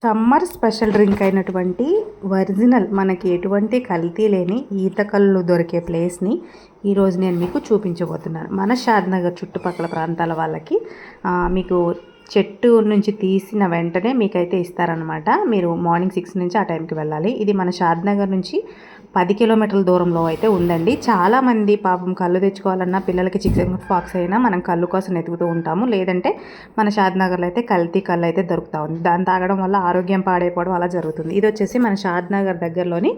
Summer special drink అయినటువంటి original మనకి ఎటువంటి కల్తీ లేని ఈత కళ్ళు దొరికే ప్లేస్ని ఈరోజు నేను మీకు చూపించబోతున్నాను. మన షాద్నగర్ చుట్టుపక్కల ప్రాంతాల వాళ్ళకి మీకు చెట్టు నుంచి తీసిన వెంటనే మీకైతే ఇస్తారనమాట. మీరు మార్నింగ్ 6 నుంచి ఆ టైంకి వెళ్ళాలి. ఇది మన షాద్నగర్ నుంచి 10 కిలోమీటర్ల దూరంలో అయితే ఉందండి. చాలామంది పాపం కళ్ళు తెచ్చుకోవాలన్నా పిల్లలకి చికెన్ పాక్స్ అయినా మనం కళ్ళు కోసం వెతుకుతూ ఉంటాము. లేదంటే మన షాద్నగర్లో అయితే కల్తీ కళ్ళు అయితే దొరుకుతూ ఉంది. దాన్ని తాగడం వల్ల ఆరోగ్యం పాడైపోవడం అలా జరుగుతుంది. ఇది వచ్చేసి మన షాద్నగర్ దగ్గరలోని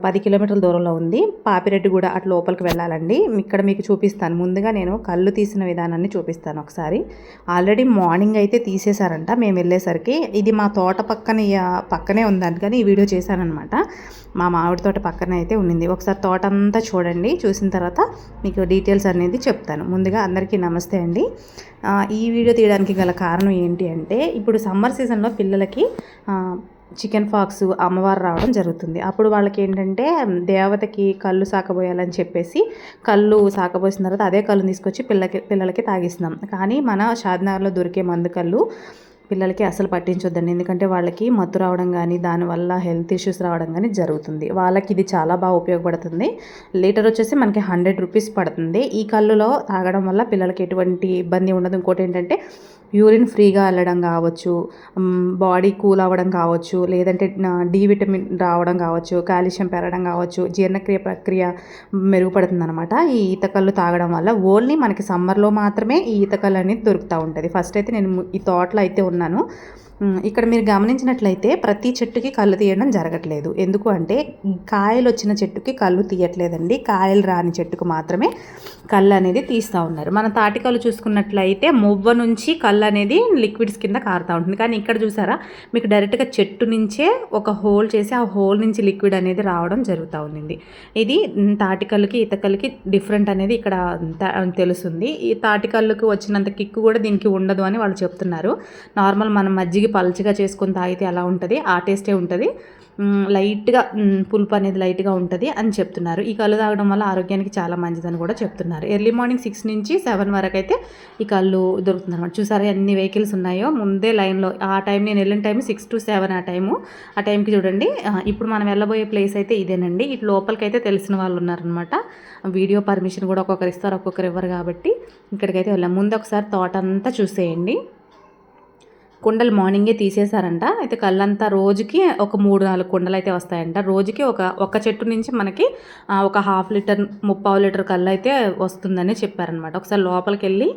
10 కిలోమీటర్ల దూరంలో ఉంది. పాపిరెడ్డిగూడ అటు లోపలికి వెళ్ళాలండి. ఇక్కడ మీకు చూపిస్తాను. ముందుగా నేను కళ్ళు తీసిన విధానాన్ని చూపిస్తాను ఒకసారి. ఆల్రెడీ మార్నింగ్ అయితే తీసేశారంట మేము వెళ్ళేసరికి. ఇది మా తోట పక్కనే ఉందని కానీ ఈ వీడియో చేశానమాట. మా మామిడి తోట పక్కనే అయితే ఉండింది. ఒకసారి తోట అంతా చూడండి. చూసిన తర్వాత మీకు డీటెయిల్స్ అనేది చెప్తాను. ముందుగా అందరికీ నమస్తే అండి. ఈ వీడియో తీయడానికి గల కారణం ఏంటి అంటే, ఇప్పుడు సమ్మర్ సీజన్లో పిల్లలకి చికెన్ పాక్స్ అమ్మవారు రావడం జరుగుతుంది. అప్పుడు వాళ్ళకి ఏంటంటే దేవతకి కళ్ళు సాకబోయాలని చెప్పేసి కళ్ళు సాకబోసిన తర్వాత అదే కళ్ళు తీసుకొచ్చి పిల్లలకి తాగిస్తున్నాం. కానీ మన షాద్నగర్లో దొరికే మందు కళ్ళు పిల్లలకి అసలు పట్టించొద్దండి. ఎందుకంటే వాళ్ళకి మత్తు రావడం కానీ దానివల్ల హెల్త్ ఇష్యూస్ రావడం కానీ జరుగుతుంది. వాళ్ళకి ఇది చాలా బాగా ఉపయోగపడుతుంది. లీటర్ వచ్చేసి మనకి 100 రూపీస్ పడుతుంది. ఈ కళ్ళులో తాగడం వల్ల పిల్లలకి ఎటువంటి ఇబ్బంది ఉండదు. ఇంకోటి ఏంటంటే యూరిన్ ఫ్రీగా వెళ్ళడం కావచ్చు, బాడీ కూల్ అవ్వడం కావచ్చు, లేదంటే డి విటమిన్ రావడం కావచ్చు, కాల్షియం పెరగడం కావచ్చు, జీర్ణక్రియ ప్రక్రియ మెరుగుపడుతుంది అనమాట ఈ ఈతకళ్ళు తాగడం వల్ల. ఓన్లీ మనకి సమ్మర్లో మాత్రమే ఈ ఈతకళ్ళు అనేది దొరుకుతూ ఉంటుంది. ఫస్ట్ అయితే నేను ఈ తోటలో అయితే ఉన్నాను. ఇక్కడ మీరు గమనించినట్లయితే ప్రతి చెట్టుకి కళ్ళు తీయడం జరగట్లేదు. ఎందుకు అంటే కాయలు వచ్చిన చెట్టుకి కళ్ళు తీయట్లేదండి. కాయలు రాని చెట్టుకు మాత్రమే కళ్ళు అనేది తీస్తూ ఉన్నారు. మన తాటికల్లు చూసుకున్నట్లయితే మువ్వ నుంచి కళ్ళు అనేది లిక్విడ్స్ కింద కారుతూ ఉంటుంది. కానీ ఇక్కడ చూసారా, మీకు డైరెక్ట్గా చెట్టు నుంచే ఒక హోల్ చేసి ఆ హోల్ నుంచి లిక్విడ్ అనేది రావడం జరుగుతూ ఉంది. ఇది తాటికల్లుకి ఈతకల్లుకి డిఫరెంట్ అనేది ఇక్కడ తెలుస్తుంది. ఈ తాటికల్లుకి వచ్చినంత కిక్కు కూడా దీనికి ఉండదు అని వాళ్ళు చెప్తున్నారు. నార్మల్ మనం మజ్జిగ పల్చగా చేసుకొని తాగితే అలా ఉంటుంది, ఆ టేస్టే ఉంటుంది. లైట్గా పులుపు అనేది లైట్గా ఉంటుంది అని చెప్తున్నారు. ఈ కళ్ళు తాగడం వల్ల ఆరోగ్యానికి చాలా మంచిదని కూడా చెప్తున్నారు. ఎర్లీ మార్నింగ్ 6 నుంచి 7 వరకు అయితే ఈ కళ్ళు దొరుకుతుంది అనమాట. చూసారా ఎన్ని వెహికల్స్ ఉన్నాయో ముందే లైన్లో. ఆ టైం నేను వెళ్ళిన టైం 6 to 7 ఆ టైంకి చూడండి. ఇప్పుడు మనం వెళ్ళబోయే ప్లేస్ అయితే ఇదేనండి. ఇటు లోపలికి అయితే తెలిసిన వాళ్ళు ఉన్నారనమాట. వీడియో పర్మిషన్ కూడా ఒక్కొక్కరు ఇస్తారు, ఒక్కొక్కరు ఇవ్వరు. కాబట్టి ఇక్కడికైతే వెళ్ళాం. ముందు ఒకసారి తోట అంతా చూసేయండి. కుండలు మార్నింగే తీసేశారంట. అయితే కళ్ళంతా రోజుకి ఒక 3-4 కుండలు అయితే వస్తాయంట. రోజుకి ఒక చెట్టు నుంచి మనకి ఒక 1/2 లీటర్ 3/4 లీటర్ కళ్ళు అయితే వస్తుందని చెప్పారనమాట. ఒకసారి లోపలికి వెళ్ళి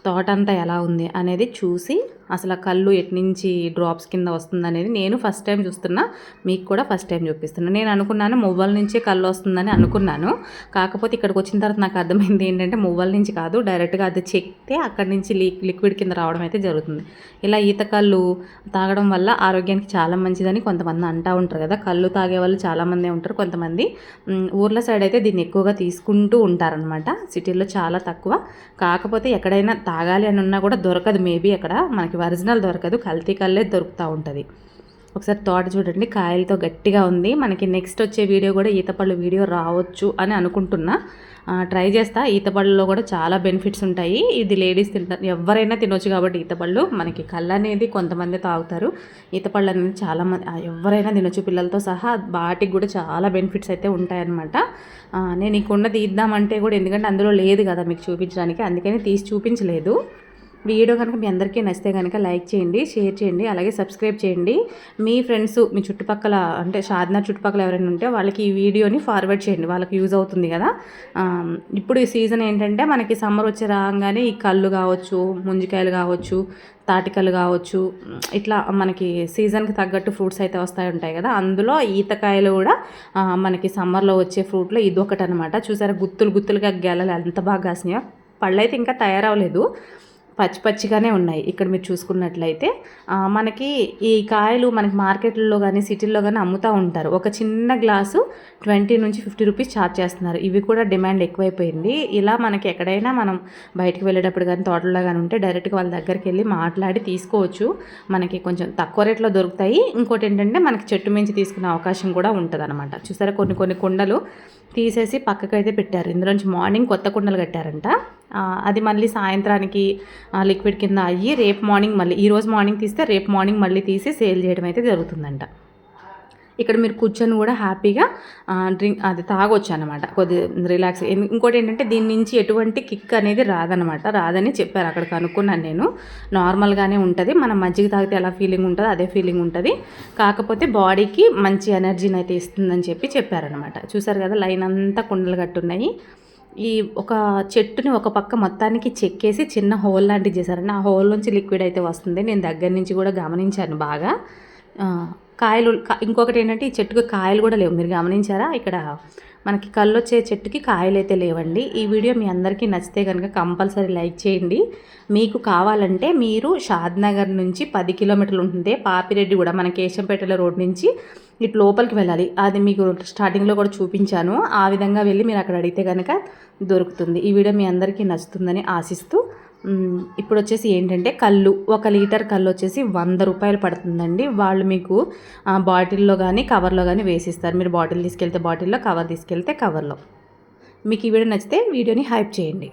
తోట అంతా ఎలా ఉంది అనేది చూసి అసలు ఆ కళ్ళు ఎట్నుంచి డ్రాప్స్ కింద వస్తుంది అనేది నేను ఫస్ట్ టైం చూస్తున్నా, మీకు కూడా ఫస్ట్ టైం చూపిస్తున్నాను. నేను అనుకున్నాను మువ్వల నుంచే కళ్ళు వస్తుందని అనుకున్నాను. కాకపోతే ఇక్కడికి వచ్చిన తర్వాత నాకు అర్థమైంది ఏంటంటే మువ్వల నుంచి కాదు, డైరెక్ట్గా అది చెక్కితే అక్కడి నుంచి లిక్విడ్ కింద రావడం అయితే జరుగుతుంది. ఇలా ఈత కళ్ళు తాగడం వల్ల ఆరోగ్యానికి చాలా మంచిదని కొంతమంది అంటూ ఉంటారు కదా. కళ్ళు తాగే వాళ్ళు చాలామంది ఉంటారు. కొంతమంది ఊర్ల సైడ్ అయితే దీన్ని ఎక్కువగా తీసుకుంటూ ఉంటారనమాట. సిటీల్లో చాలా తక్కువ. కాకపోతే ఎక్కడైనా తాగాలి అని ఉన్నా కూడా దొరకదు. మేబీ అక్కడ మనకి ఒరిజినల్ దొరకదు, కల్తీ కళ్ళే దొరుకుతూ ఉంటుంది. ఒకసారి తోట చూడండి, కాయలతో గట్టిగా ఉంది. మనకి నెక్స్ట్ వచ్చే వీడియో కూడా ఈతపళ్ళు వీడియో రావచ్చు అని అనుకుంటున్నా. ట్రై చేస్తా. ఈతపళ్ళలో కూడా చాలా బెనిఫిట్స్ ఉంటాయి. ఇది లేడీస్ తింటారు, ఎవరైనా తినొచ్చు. కాబట్టి ఈతపళ్ళు మనకి కళ్ళు అనేది కొంతమంది తాగుతారు, ఈతపళ్ళు అనేది చాలామంది ఎవరైనా తినొచ్చు, పిల్లలతో సహా. వాటికి కూడా చాలా బెనిఫిట్స్ అయితే ఉంటాయన్నమాట. నేను ఈ కుండ తీద్దామంటే కూడా, ఎందుకంటే అందులో లేదు కదా మీకు చూపించడానికి, అందుకని తీసి చూపించలేదు. వీడియో కనుక మీ అందరికీ నచ్చితే కనుక లైక్ చేయండి, షేర్ చేయండి, అలాగే సబ్స్క్రైబ్ చేయండి. మీ ఫ్రెండ్స్ మీ చుట్టుపక్కల అంటే షాద్నగర్ చుట్టుపక్కల ఎవరైనా ఉంటే వాళ్ళకి ఈ వీడియోని ఫార్వర్డ్ చేయండి, వాళ్ళకి యూజ్ అవుతుంది కదా. ఇప్పుడు ఈ సీజన్ ఏంటంటే మనకి సమ్మర్ వచ్చి రాగానే ఈ కళ్ళు కావచ్చు, ముంజికాయలు కావచ్చు, తాటికలు కావచ్చు, ఇట్లా మనకి సీజన్కి తగ్గట్టు ఫ్రూట్స్ అయితే ఉంటాయి కదా. అందులో ఈతకాయలు కూడా మనకి సమ్మర్లో వచ్చే ఫ్రూట్లో ఇదొకటి అనమాట. చూసారా గుత్తులుగా గెలలు ఎంత బాగా కాసినాయో. పళ్ళు అయితే ఇంకా తయారవలేదు, పచ్చిగానే ఉన్నాయి. ఇక్కడ మీరు చూసుకున్నట్లయితే మనకి ఈ కాయలు మనకి మార్కెట్లో కానీ సిటీల్లో కానీ అమ్ముతూ ఉంటారు. ఒక చిన్న గ్లాసు 20 నుంచి 50 రూపీస్ ఛార్జ్ చేస్తున్నారు. ఇవి కూడా డిమాండ్ ఎక్కువైపోయింది. ఇలా మనకి ఎక్కడైనా మనం బయటకు వెళ్ళేటప్పుడు కానీ తోటల్లో కానీ ఉంటే డైరెక్ట్గా వాళ్ళ దగ్గరికి వెళ్ళి మాట్లాడి తీసుకోవచ్చు. మనకి కొంచెం తక్కువ రేట్లో దొరుకుతాయి. ఇంకోటి ఏంటంటే మనకి చెట్టు మించి తీసుకునే అవకాశం కూడా ఉంటుంది అనమాట. చూసారా కొన్ని కుండలు తీసేసి పక్కకైతే పెట్టారు. ఇందులోంచి మార్నింగ్ కొత్త కుండలు కట్టారంట. అది మళ్ళీ సాయంత్రానికి లిక్విడ్ కింద అయ్యి రేపు మార్నింగ్ మళ్ళీ ఈరోజు మార్నింగ్ తీస్తే రేపు మార్నింగ్ మళ్ళీ తీసి సేల్ చేయడం అయితే జరుగుతుందంట. ఇక్కడ మీరు కూర్చొని కూడా హ్యాపీగా డ్రింక్ అది తాగొచ్చు అనమాట, కొద్ది రిలాక్స్. ఇంకోటి ఏంటంటే దీని నుంచి ఎటువంటి కిక్ అనేది రాదని చెప్పారు. అక్కడ కనుక్కున్నాను నేను. నార్మల్గానే ఉంటుంది, మనం మజ్జిగ తాగితే ఎలా ఫీలింగ్ ఉంటుందో అదే ఫీలింగ్ ఉంటుంది, కాకపోతే బాడీకి మంచి ఎనర్జీని అయితే ఇస్తుందని చెప్పారనమాట. చూసారు కదా, లైన్ అంతా కుండలు కట్టున్నాయి. ఈ ఒక చెట్టుని ఒక పక్క మొత్తానికి చెక్కేసి చిన్న హోల్ లాంటిది చేశారండి. ఆ హోల్ నుంచి లిక్విడ్ అయితే వస్తుంది. నేను దగ్గర నుంచి కూడా గమనించాను బాగా. కాయలు ఇంకొకటి ఏంటంటే ఈ చెట్టుకు కాయలు కూడా లేవు, మీరు గమనించారా? ఇక్కడ మనకి కళ్ళు వచ్చే చెట్టుకి కాయలు అయితే లేవండి. ఈ వీడియో మీ అందరికీ నచ్చితే కనుక కంపల్సరీ లైక్ చేయండి. మీకు కావాలంటే మీరు షాద్నగర్ నుంచి 10 కిలోమీటర్లు ఉంటుంది పాపిరెడ్డి కూడా, మన కేశంపేటలో రోడ్ నుంచి ఇటు లోపలికి వెళ్ళాలి. అది మీకు స్టార్టింగ్లో కూడా చూపించాను. ఆ విధంగా వెళ్ళి మీరు అక్కడ అడిగితే కనుక దొరుకుతుంది. ఈ వీడియో మీ అందరికీ నచ్చుతుందని ఆశిస్తూ, ఇప్పుడు వచ్చేసి ఏంటంటే కళ్ళు, 1 లీటర్ కళ్ళు వచ్చేసి 100 రూపాయలు పడుతుందండి. వాళ్ళు మీకు బాటిల్లో కానీ కవర్లో కానీ వేసిస్తారు. మీరు బాటిల్ తీసుకెళ్తే బాటిల్లో, కవర్ తీసుకెళ్తే కవర్లో. మీకు ఈ వీడియో నచ్చితే వీడియోని హైప్ చేయండి.